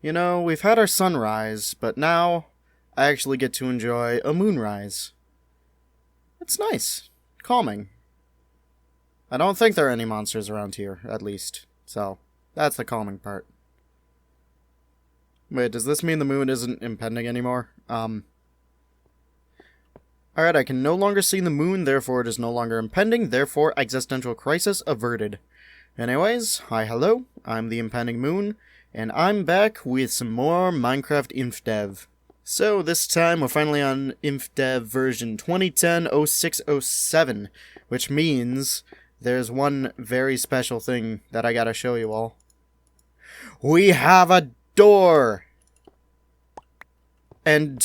You know, we've had our sunrise, but now I actually get to enjoy a moonrise. It's nice. Calming. I don't think there are any monsters around here, at least. So, that's the calming part. Wait, does this mean the moon isn't impending anymore? Alright, I can no longer see the moon, therefore it is no longer impending, therefore existential crisis averted. Anyways, hi hello, I'm the Impending Moon, and I'm back with some more Minecraft Infdev. So, this time we're finally on Infdev version 2010-06-07, which means there's one very special thing that I gotta show you all. We have a door! And,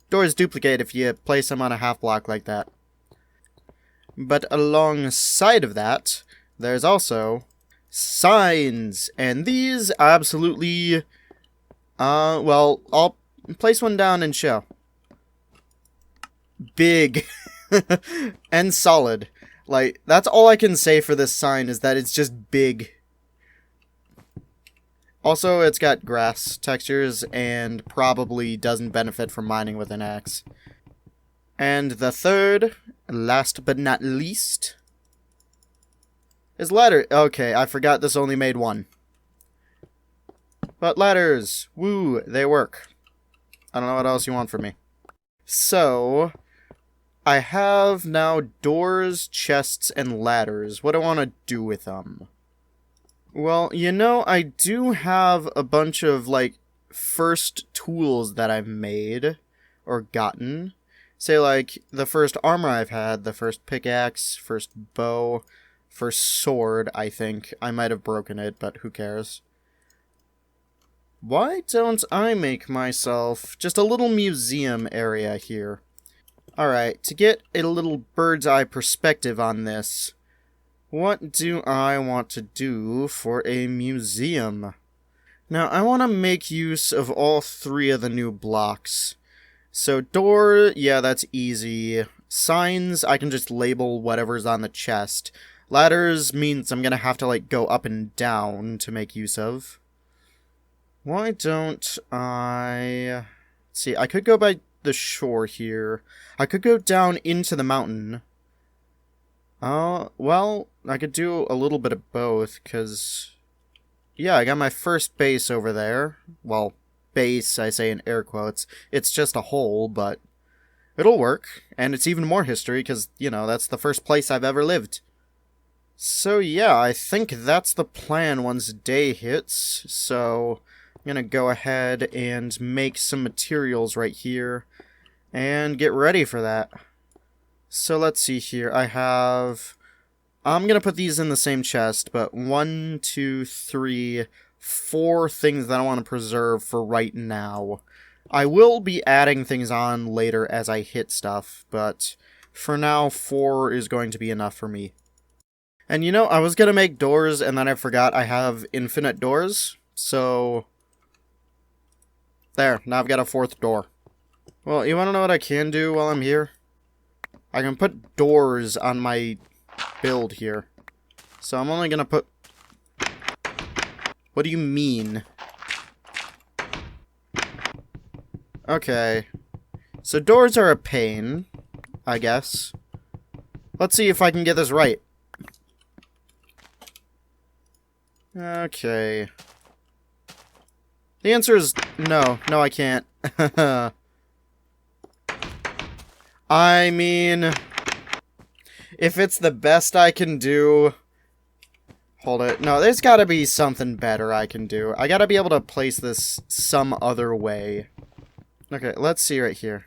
doors duplicate if you place them on a half block like that. But alongside of that, there's also signs, and these absolutely, well, I'll place one down and show. Big and solid. Like, that's all I can say for this sign is that it's just big. Also, it's got grass textures and probably doesn't benefit from mining with an axe. And the third, last but not least, is ladder. Okay, I forgot this only made one. But ladders, woo, they work. I don't know what else you want from me. So, I have now doors, chests, and ladders. What do I want to do with them? Well, you know, I do have a bunch of, like, first tools that I've made, or gotten. Say, like, the first armor I've had, the first pickaxe, first bow, first sword, I think. I might have broken it, but who cares? Why don't I make myself just a little museum area here? Alright, to get a little bird's eye perspective on this, what do I want to do for a museum? Now, I want to make use of all three of the new blocks. So, door, yeah, that's easy. Signs, I can just label whatever's on the chest. Ladders means I'm going to have to, like, go up and down to make use of. Why don't I... Let's see, I could go by the shore here. I could go down into the mountain. Well, I could do a little bit of both, because, yeah, I got my first base over there. Well, base, I say in air quotes. It's just a hole, but it'll work. And it's even more history, because, you know, that's the first place I've ever lived. So, yeah, I think that's the plan once day hits. So, I'm gonna go ahead and make some materials right here, and get ready for that. So let's see here, I'm gonna put these in the same chest, but 1, 2, 3, 4 things that I want to preserve for right now. I will be adding things on later as I hit stuff, but for now, 4 is going to be enough for me. And you know, I was gonna make doors, and then I forgot I have infinite doors, so... There, now I've got a 4th door. Well, you wanna know what I can do while I'm here? I can put doors on my build here. So I'm only gonna put... What do you mean? Okay. So doors are a pain, I guess. Let's see if I can get this right. Okay. The answer is no. No, I can't. I mean, if it's the best I can do... Hold it. No, there's gotta be something better I can do. I gotta be able to place this some other way. Okay, let's see right here.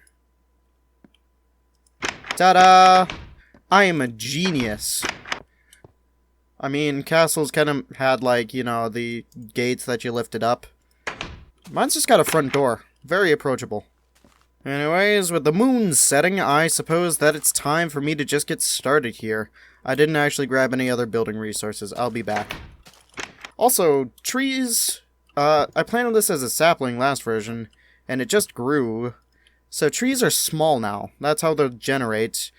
Ta-da! I am a genius. I mean, castles kind of had, like, you know, the gates that you lifted up. Mine's just got a front door. Very approachable. Anyways, with the moon setting, I suppose that it's time for me to just get started here. I didn't actually grab any other building resources. I'll be back. Also, trees... I planted this as a sapling last version, and it just grew. So trees are small now. That's how they'll generate.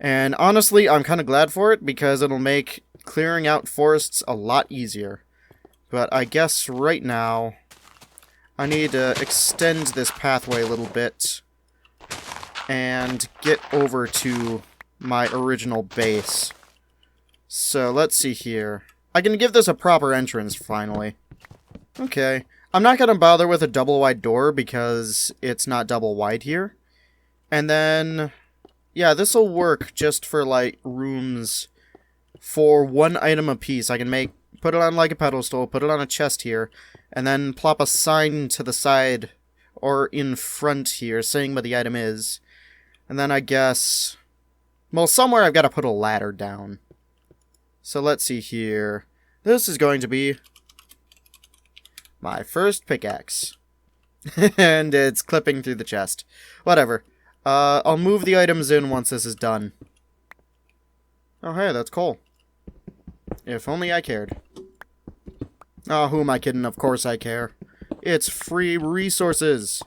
And honestly, I'm kind of glad for it, because it'll make clearing out forests a lot easier. But I guess right now... I need to extend this pathway a little bit and get over to my original base. So let's see here. I can give this a proper entrance finally. Okay. I'm not going to bother with a double wide door because it's not double wide here. And then, yeah, this will work just for, like, rooms for one item apiece. I can put it on, like, a pedestal, put it on a chest here, and then plop a sign to the side or in front here saying what the item is. And then I guess, well, somewhere I've got to put a ladder down. So let's see here. This is going to be my first pickaxe. And it's clipping through the chest. Whatever. I'll move the items in once this is done. Oh, hey, that's coal. If only I cared. Oh, who am I kidding? Of course I care. It's free resources.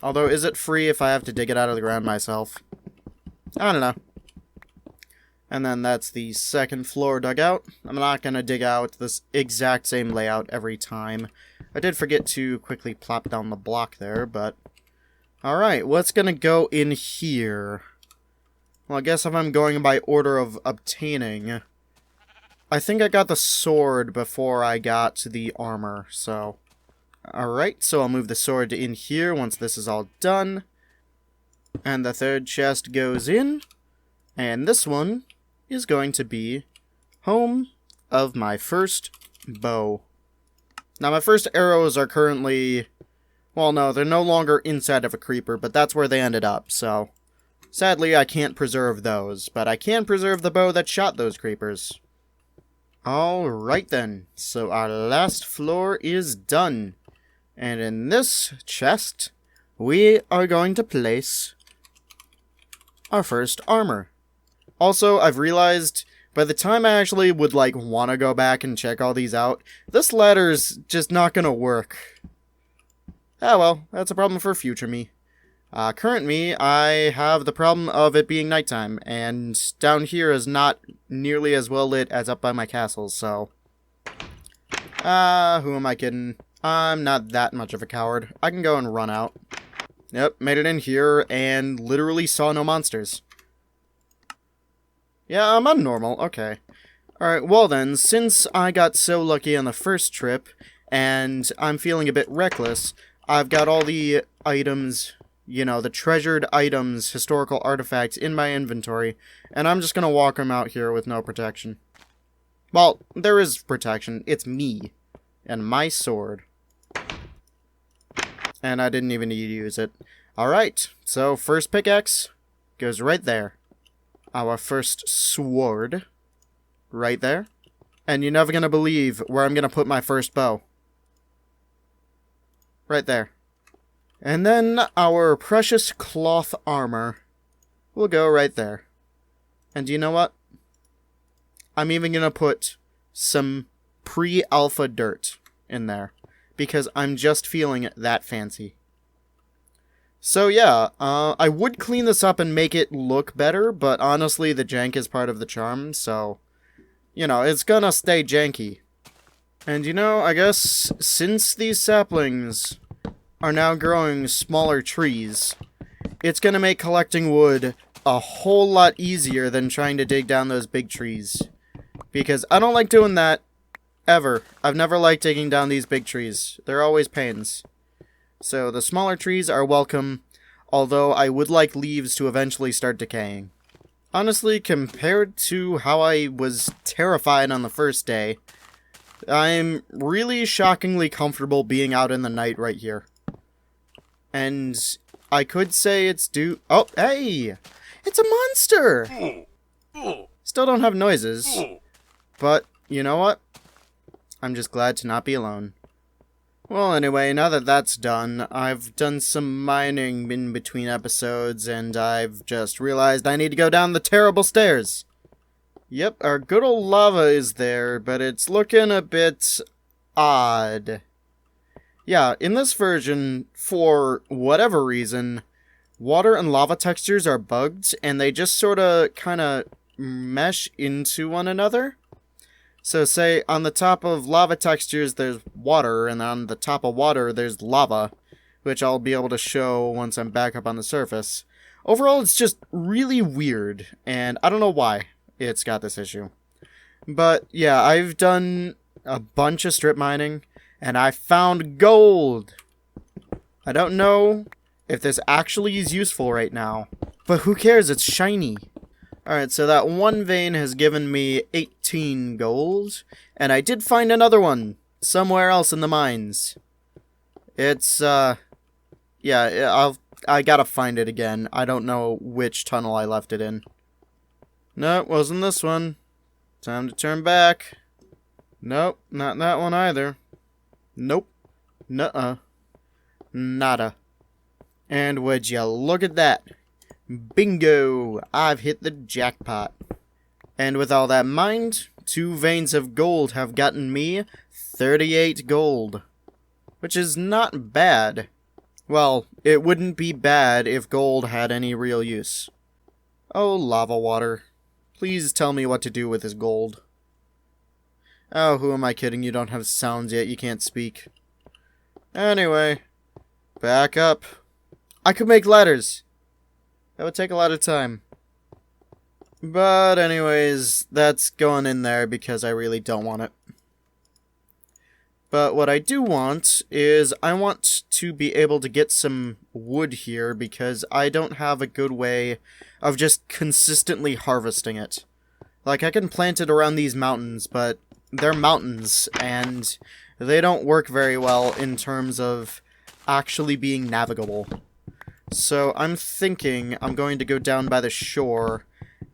Although, is it free if I have to dig it out of the ground myself? I don't know. And then that's the second floor dugout. I'm not going to dig out this exact same layout every time. I did forget to quickly plop down the block there, but... Alright, what's going to go in here? Well, I guess if I'm going by order of obtaining... I think I got the sword before I got the armor, so... Alright, so I'll move the sword in here once this is all done. And the third chest goes in. And this one is going to be home of my first bow. Now, my first arrows are currently... Well, no, they're no longer inside of a creeper, but that's where they ended up, so... Sadly, I can't preserve those, but I can preserve the bow that shot those creepers. Alright then, so our last floor is done. And in this chest, we are going to place our first armor. Also, I've realized by the time I actually would, like, want to go back and check all these out, this ladder's just not gonna work. Ah well, that's a problem for future me. Current me, I have the problem of it being nighttime, and down here is not nearly as well lit as up by my castles, so... who am I kidding? I'm not that much of a coward. I can go and run out. Yep, made it in here, and literally saw no monsters. Yeah, I'm on normal, okay. Alright, well then, since I got so lucky on the first trip, and I'm feeling a bit reckless, I've got all the items, you know, the treasured items, historical artifacts in my inventory, and I'm just gonna walk them out here with no protection. Well, there is protection. It's me. And my sword. And I didn't even need to use it. Alright, so first pickaxe goes right there. Our first sword. Right there. And you're never gonna believe where I'm gonna put my first bow. Right there. And then our precious cloth armor will go right there. And you know what? I'm even gonna put some pre-alpha dirt in there. Because I'm just feeling that fancy. So yeah, I would clean this up and make it look better, but honestly the jank is part of the charm, so... You know, it's gonna stay janky. And you know, I guess since these saplings are now growing smaller trees, it's gonna make collecting wood a whole lot easier than trying to dig down those big trees. Because I don't like doing that, ever. I've never liked digging down these big trees. They're always pains. So the smaller trees are welcome, although I would like leaves to eventually start decaying. Honestly, compared to how I was terrified on the first day, I'm really shockingly comfortable being out in the night right here. And I could say it's due... Oh, hey! It's a monster! Still don't have noises. But, you know what? I'm just glad to not be alone. Well, anyway, now that that's done, I've done some mining in between episodes, and I've just realized I need to go down the terrible stairs. Yep, our good old lava is there, but it's looking a bit odd. Yeah, in this version, for whatever reason, water and lava textures are bugged, and they just sorta kinda mesh into one another. So say on the top of lava textures there's water, and on the top of water there's lava, which I'll be able to show once I'm back up on the surface. Overall, it's just really weird, and I don't know why it's got this issue. But yeah, I've done a bunch of strip mining, and I found gold! I don't know if this actually is useful right now, but who cares, it's shiny. Alright, so that one vein has given me 18 gold, and I did find another one somewhere else in the mines. It's, yeah, I gotta find it again. I don't know which tunnel I left it in. No, it wasn't this one. Time to turn back. Nope, not that one either. Nope. Nuh-uh. Nada. And would you look at that? Bingo! I've hit the jackpot. And with all that mined, 2 veins of gold have gotten me 38 gold. Which is not bad. Well, it wouldn't be bad if gold had any real use. Oh, lava water. Please tell me what to do with this gold. Oh, who am I kidding? You don't have sounds yet, you can't speak. Anyway, back up. I could make ladders. That would take a lot of time. But anyways, that's going in there because I really don't want it. But what I do want is I want to be able to get some wood here because I don't have a good way of just consistently harvesting it. Like, I can plant it around these mountains, but they're mountains, and they don't work very well in terms of actually being navigable. So I'm thinking I'm going to go down by the shore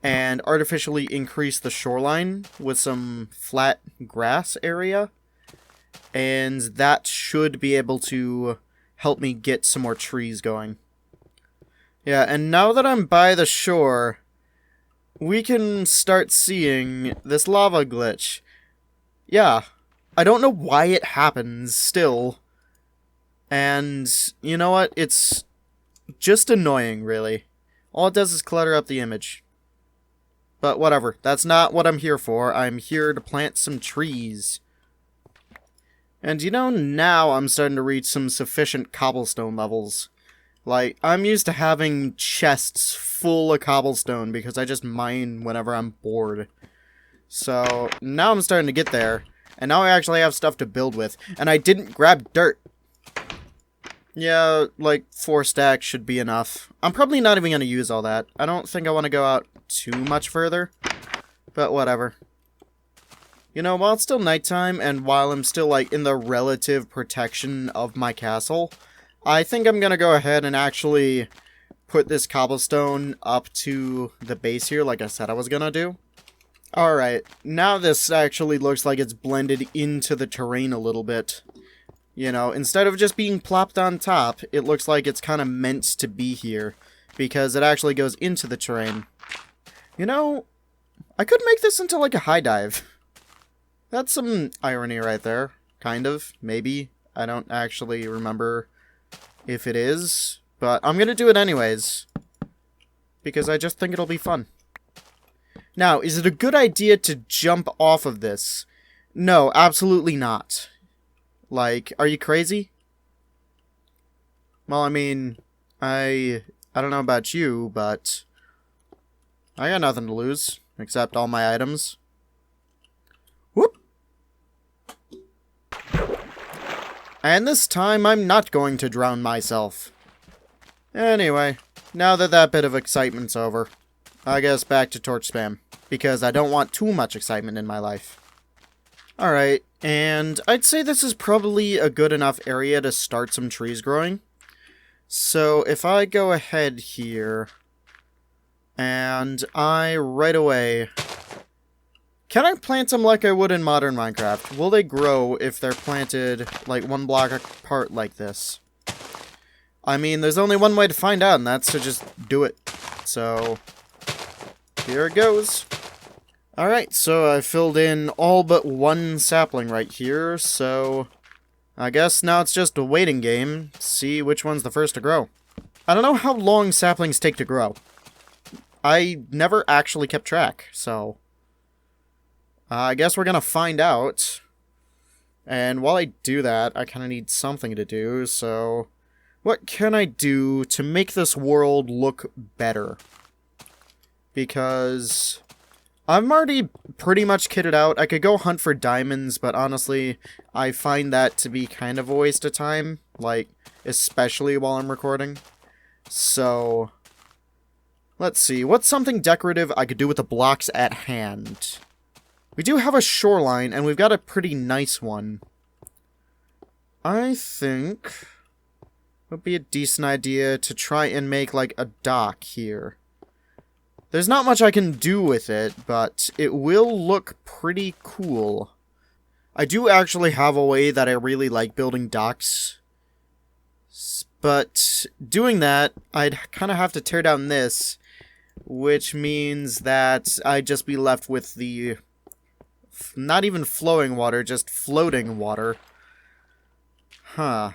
and artificially increase the shoreline with some flat grass area. And that should be able to help me get some more trees going. Yeah, and now that I'm by the shore, we can start seeing this lava glitch. Yeah, I don't know why it happens still. And you know what? It's just annoying, really. All it does is clutter up the image. But whatever, that's not what I'm here for. I'm here to plant some trees. And you know, now I'm starting to reach some sufficient cobblestone levels. Like, I'm used to having chests full of cobblestone because I just mine whenever I'm bored. So, now I'm starting to get there. And now I actually have stuff to build with. And I didn't grab dirt. Yeah, like 4 stacks should be enough. I'm probably not even going to use all that. I don't think I want to go out too much further. But whatever. You know, while it's still nighttime, and while I'm still, like, in the relative protection of my castle, I think I'm gonna go ahead and actually put this cobblestone up to the base here, like I said I was gonna do. Alright, now this actually looks like it's blended into the terrain a little bit. You know, instead of just being plopped on top, it looks like it's kind of meant to be here, because it actually goes into the terrain. You know, I could make this into, like, a high dive. That's some irony right there. Kind of. Maybe. I don't actually remember if it is. But I'm going to do it anyways. Because I just think it'll be fun. Now, is it a good idea to jump off of this? No, absolutely not. Like, are you crazy? Well, I mean, I don't know about you, but I got nothing to lose. Except all my items. Whoop! And this time, I'm not going to drown myself. Anyway, now that that bit of excitement's over, I guess back to torch spam, because I don't want too much excitement in my life. Alright, and I'd say this is probably a good enough area to start some trees growing. So if I go ahead here, and I right away... Can I plant them like I would in modern Minecraft? Will they grow if they're planted, like, 1 block apart like this? I mean, there's only one way to find out, and that's to just do it. So, here it goes. Alright, so I filled in all but 1 sapling right here, so I guess now it's just a waiting game, see which one's the first to grow. I don't know how long saplings take to grow. I never actually kept track, so... I guess we're gonna find out. And while I do that, I kind of need something to do, so... What can I do to make this world look better? Because... I'm already pretty much kitted out. I could go hunt for diamonds, but honestly, I find that to be kind of a waste of time. Like, especially while I'm recording. So... Let's see, what's something decorative I could do with the blocks at hand? We do have a shoreline, and we've got a pretty nice one. I think it would be a decent idea to try and make, like, a dock here. There's not much I can do with it, but it will look pretty cool. I do actually have a way that I really like building docks. But doing that, I'd kind of have to tear down this, which means that I'd just be left with the... not even flowing water, just floating water. Huh.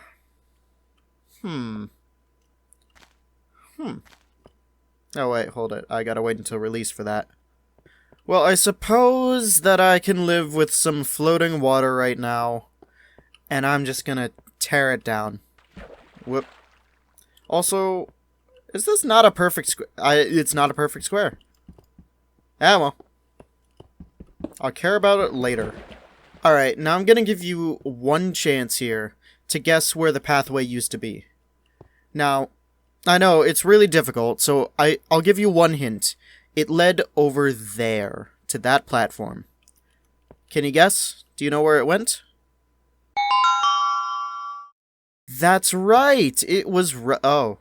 Oh wait, hold it. I gotta wait until release for that. Well, I suppose that I can live with some floating water right now. And I'm just gonna tear it down. Whoop. Also, is this not a perfect square? It's not a perfect square. Ah, well. I'll care about it later. Alright, now I'm gonna give you one chance here to guess where the pathway used to be. Now, I know, it's really difficult, so I'll give you one hint. It led over there, to that platform. Can you guess? Do you know where it went? That's right! It was oh.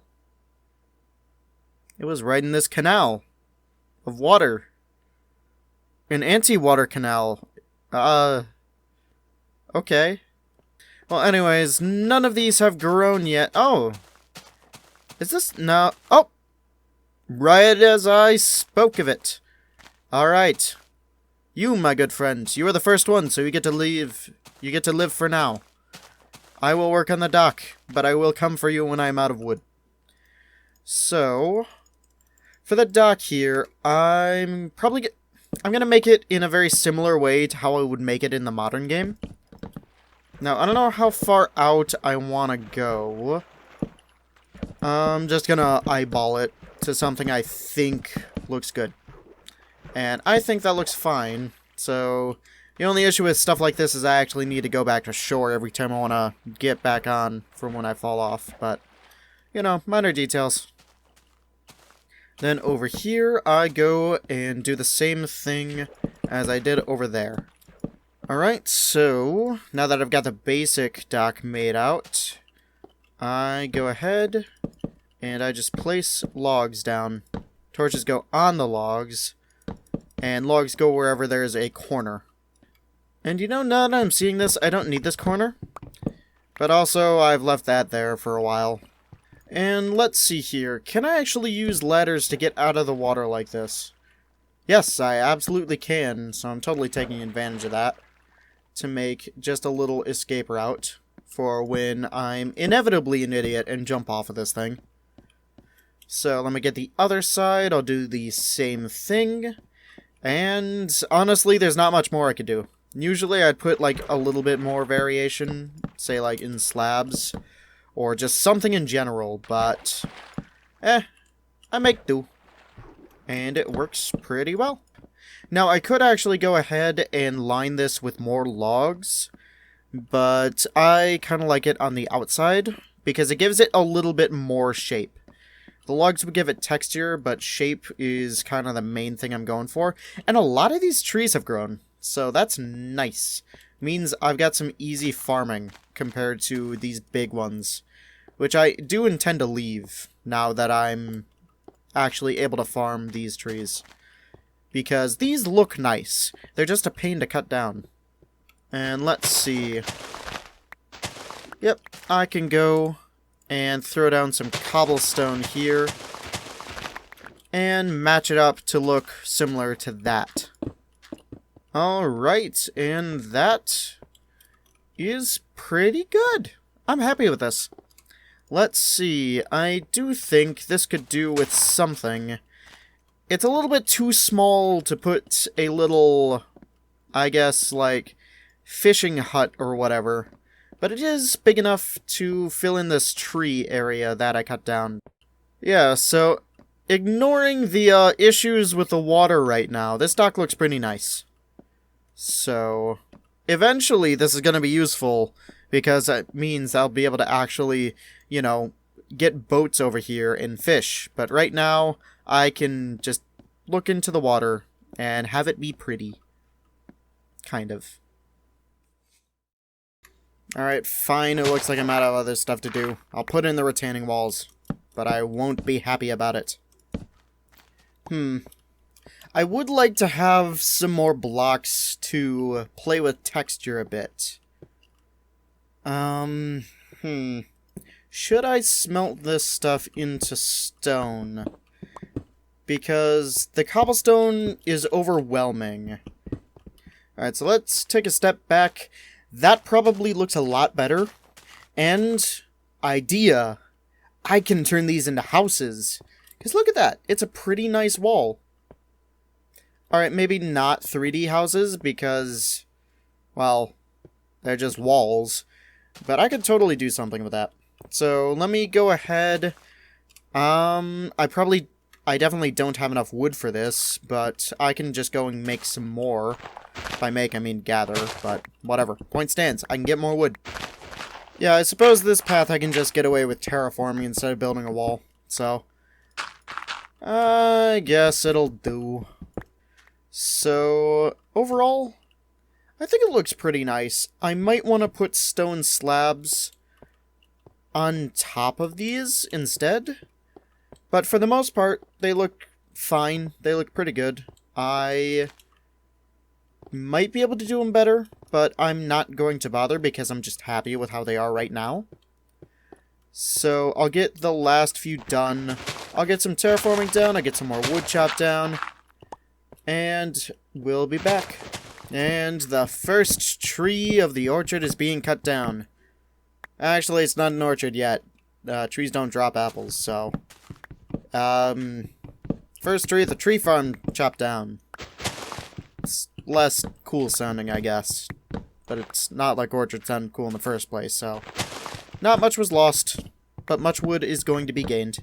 It was right in this canal of water. An anti-water canal. Okay. Well, anyways, none of these have grown yet. Oh. Is this... no... oh! Right as I spoke of it. Alright. You, my good friend, you are the first one, so you get to leave. You get to live for now. I will work on the dock, but I will come for you when I am out of wood. So... for the dock here, I'm gonna make it in a very similar way to how I would make it in the modern game. Now, I don't know how far out I want to go. I'm just gonna eyeball it to something I think looks good. And I think that looks fine. So, the only issue with stuff like this is I actually need to go back to shore every time I want to get back on from when I fall off. But, you know, minor details. Then over here, I go and do the same thing as I did over there. Alright, so now that I've got the basic dock made out, I go ahead and I just place logs down. Torches go on the logs, and logs go wherever there's a corner. And you know, now that I'm seeing this, I don't need this corner. But also, I've left that there for a while. And let's see here. Can I actually use ladders to get out of the water like this? Yes, I absolutely can, so I'm totally taking advantage of that to make just a little escape route for when I'm inevitably an idiot and jump off of this thing. So let me get the other side. I'll do the same thing. And honestly, there's not much more I could do. Usually I'd put like a little bit more variation, say like in slabs, or just something in general, but I make do. And it works pretty well. Now, I could actually go ahead and line this with more logs, but I kind of like it on the outside, because it gives it a little bit more shape. The logs would give it texture, but shape is kind of the main thing I'm going for. And a lot of these trees have grown, so that's nice. Means I've got some easy farming compared to these big ones, which I do intend to leave now that I'm actually able to farm these trees. Because these look nice. They're just a pain to cut down. And let's see. Yep, I can go and throw down some cobblestone here and match it up to look similar to that. Alright, and that is pretty good. I'm happy with this. Let's see, I do think this could do with something. It's a little bit too small to put a little, I guess, like, fishing hut or whatever. But it is big enough to fill in this tree area that I cut down. Yeah, so ignoring the issues with the water right now, this dock looks pretty nice. So eventually this is going to be useful because it means I'll be able to actually, you know, get boats over here and fish. But right now I can just look into the water and have it be pretty. Kind of. Alright, fine, it looks like I'm out of other stuff to do. I'll put in the retaining walls, but I won't be happy about it. I would like to have some more blocks to play with texture a bit. Should I smelt this stuff into stone? Because the cobblestone is overwhelming. Alright, so let's take a step back. That probably looks a lot better. And, idea, I can turn these into houses. Because look at that, it's a pretty nice wall. Alright, maybe not 3D houses because, well, they're just walls. But I could totally do something with that. So, let me go ahead. I definitely don't have enough wood for this, but I can just go and make some more. By make, I mean gather, but whatever. Point stands. I can get more wood. Yeah, I suppose this path I can just get away with terraforming instead of building a wall. So, I guess it'll do. So, overall, I think it looks pretty nice. I might want to put stone slabs on top of these instead. But for the most part, they look fine. They look pretty good. I might be able to do them better, but I'm not going to bother because I'm just happy with how they are right now. So I'll get the last few done. I'll get some terraforming down, I'll get some more wood chopped down, and we'll be back. And the first tree of the orchard is being cut down. Actually, it's not an orchard yet. Trees don't drop apples, so... first tree at the tree farm chopped down. It's less cool sounding, I guess. But it's not like orchards sound cool in the first place, so... Not much was lost, but much wood is going to be gained.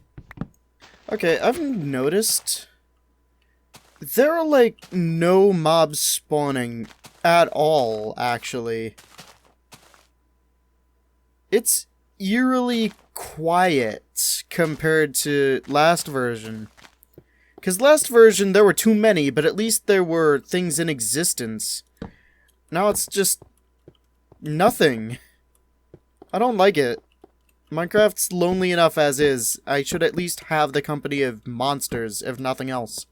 Okay, I've noticed... there are, like, no mobs spawning at all, actually. It's eerily quiet compared to last version. Because last version, there were too many, but at least there were things in existence. Now it's just... nothing. I don't like it. Minecraft's lonely enough as is. I should at least have the company of monsters, if nothing else.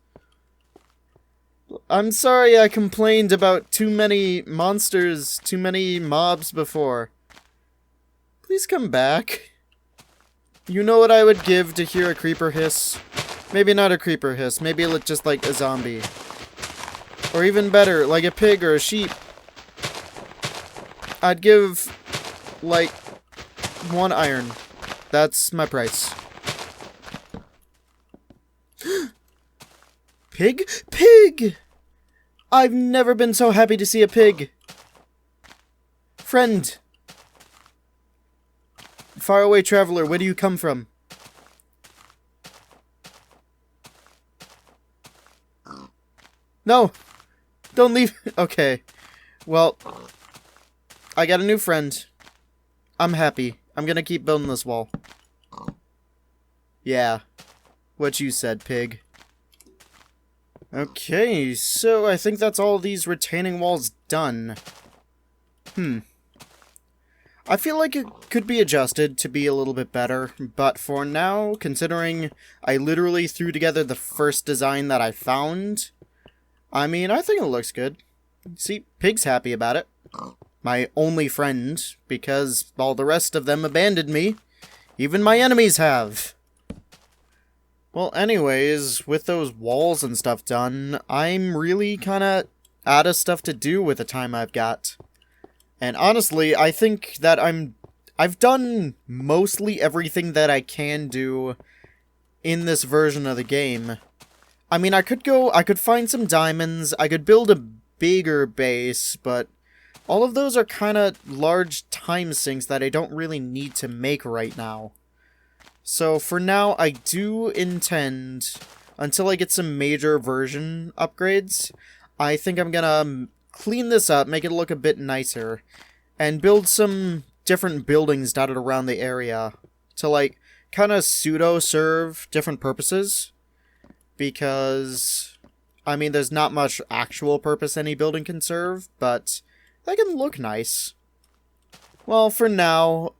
I'm sorry I complained about too many monsters, too many mobs before. Please come back. You know what I would give to hear a creeper hiss? Maybe not a creeper hiss, maybe just like a zombie. Or even better, like a pig or a sheep. I'd give, like, 1 iron. That's my price. Pig? Pig! I've never been so happy to see a pig. Friend. Faraway traveler, where do you come from? No! Don't leave! Okay. Well, I got a new friend. I'm happy. I'm gonna keep building this wall. Yeah. What you said, pig. Okay, so I think that's all these retaining walls done. I feel like it could be adjusted to be a little bit better, but for now, considering I literally threw together the first design that I found, I mean, I think it looks good. See, Pig's happy about it. My only friend, because all the rest of them abandoned me. Even my enemies have. Well, anyways, with those walls and stuff done, I'm really kinda out of stuff to do with the time I've got. And honestly, I think that I've done mostly everything that I can do in this version of the game. I mean, I could find some diamonds, I could build a bigger base, but all of those are kind of large time sinks that I don't really need to make right now. So for now, I do intend, until I get some major version upgrades, I think I'm gonna clean this up, make it look a bit nicer, and build some different buildings dotted around the area to, like, kind of pseudo-serve different purposes. Because, I mean, there's not much actual purpose any building can serve, but they can look nice. Well, for now,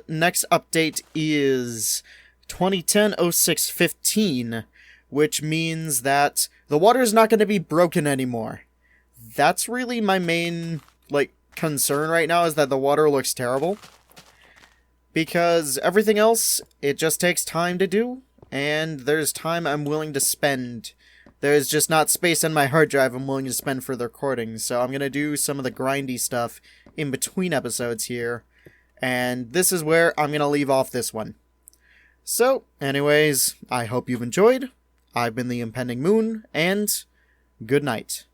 next update is 2010-06-15, which means that the water's not going to be broken anymore. That's really my main, like, concern right now, is that the water looks terrible. Because everything else, it just takes time to do, and there's time I'm willing to spend. There's just not space on my hard drive I'm willing to spend for the recording, so I'm going to do some of the grindy stuff in between episodes here, and this is where I'm going to leave off this one. So, anyways, I hope you've enjoyed. I've been the Impending Moon, and good night.